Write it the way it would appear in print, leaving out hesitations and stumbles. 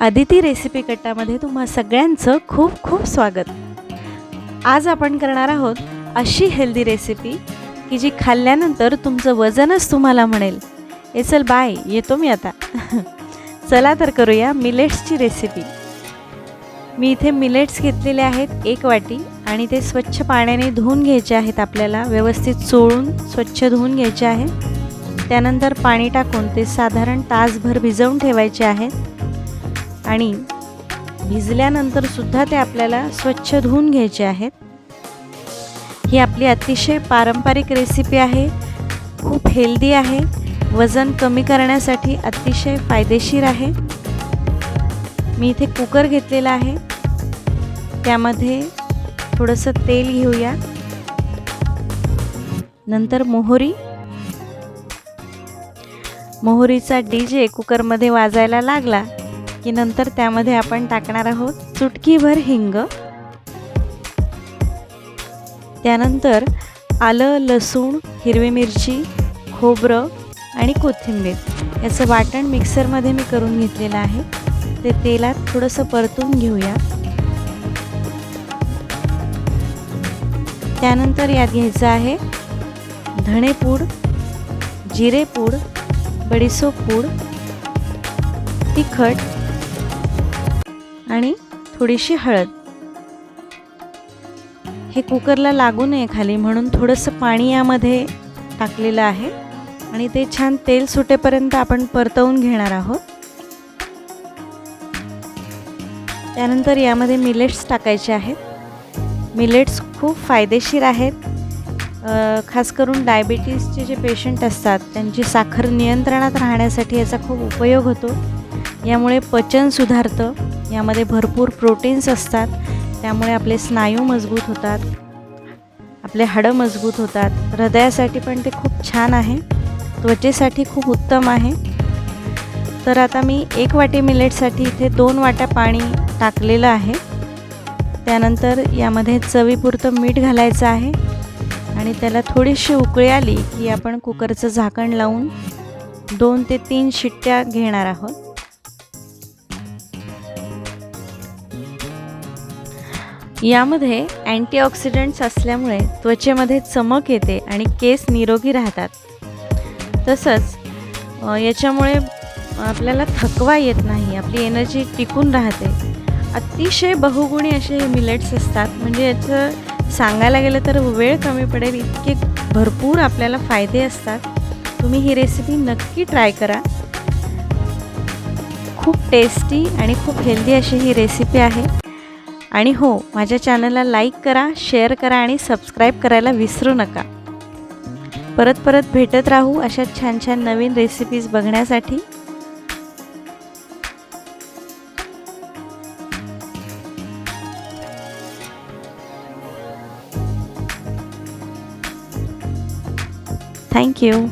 Aditi recipe कट्टामध्ये तुम्हा सगळ्यांचं खूप खूप स्वागत। आज आपण करणार आहोत अशी हेल्दी रेसिपी की जी खाल्ल्यानंतर तुमचं वजनच तुम्हाला म्हणेल ए चल बाय येतो मी आता। चला तर करूया मिलेट्सची रेसिपी। मी इथे मिलेट्स घेतलेले आहेत 1 वाटी आणि ते स्वच्छ पाण्याने धुवून घ्यायचे आहेत। आपल्याला व्यवस्थित चोळून स्वच्छ धुवून घ्यायचे आहे। त्यानंतर पाणी टाकून ते साधारण तासभर भिजवून ठेवायचे आहेत आणि भिजल्यानंतर सुद्धा ते आपल्याला स्वच्छ धुवून घ्यायचे आहेत। ही आपली अतिशय पारंपरिक रेसिपी आहे, खूप हेल्दी आहे, वजन कमी करण्यासाठी अतिशय फायदेशीर आहे। मी इथे कुकर घेतलेला आहे, त्यामध्ये थोडंसं तेल घेऊया, नंतर मोहरीचा डीजे कुकरमध्ये वाजायला लागला की नंतर त्यामध्ये आपण टाकणार आहोत चुटकीभर हिंग, त्यानंतर आलं, लसूण, हिरवी मिरची, खोबरं आणि कोथिंबीर याचं वाटण मिक्सरमध्ये मी करून घेतलेलं आहे। ते तेलात थोडंसं परतून घेऊया। त्यानंतर यात घ्यायचं आहे धणेपूड, जिरेपूड, बडीशेप पूड, तिखट आणि थोडीशी हळद। हे कुकरला लागू नये खाली म्हणून थोडंसं पाणी यामध्ये टाकलेलं आहे आणि ते छान तेल सुटेपर्यंत आपण परतवून घेणार आहोत। त्यानंतर यामध्ये मिलेट्स टाकायचे आहेत। मिलेट्स खूप फायदेशीर आहेत, खास करून डायबिटीजचे जे पेशंट असतात त्यांची साखर नियंत्रणात राहण्यासाठी याचा खूप उपयोग होतो। यामुळे पचन सुधारतं, यामध्ये भरपूर प्रोटीन्स असतात, त्यामुळे आपले स्नायू मजबूत होतात, आपले हाडं मजबूत होतात, हृदयासाठी पण ते खूप छान आहे, त्वचेसाठी खूप उत्तम आहे। तर आता मी 1 वाटी मिलेटसाठी इथे 2 वाट्या पाणी टाकलेलं आहे। त्यानंतर यामध्ये चवीपुरतं मीठ घालायचं आहे आणि त्याला थोडीशी उकळी आली की आपण कुकरचं झाकण लावून 2 ते 3 शिट्ट्या घेणार आहोत। यामध्ये अँटीऑक्सिडंट्स असल्यामुळे त्वचेमध्ये चमक येते आणि केस निरोगी राहतात। तसंच याच्यामुळे आपल्याला थकवा येत नाही, आपली एनर्जी टिकून राहते। अतिशय बहुगुणी असे हे मिलेट्स असतात, म्हणजे याचं सांगायला गेलं तर वेळ कमी पडेल इतके भरपूर आपल्याला फायदे असतात। तुम्ही ही रेसिपी नक्की ट्राय करा। खूप टेस्टी आणि खूप हेल्दी अशी ही रेसिपी आहे। आणि हो, माझ्या चॅनलला लाईक करा, शेअर करा आणि सबस्क्राईब करायला विसरू नका। परत भेटत राहू अशा छान छान नवीन रेसिपीज बघण्यासाठी। Thank you.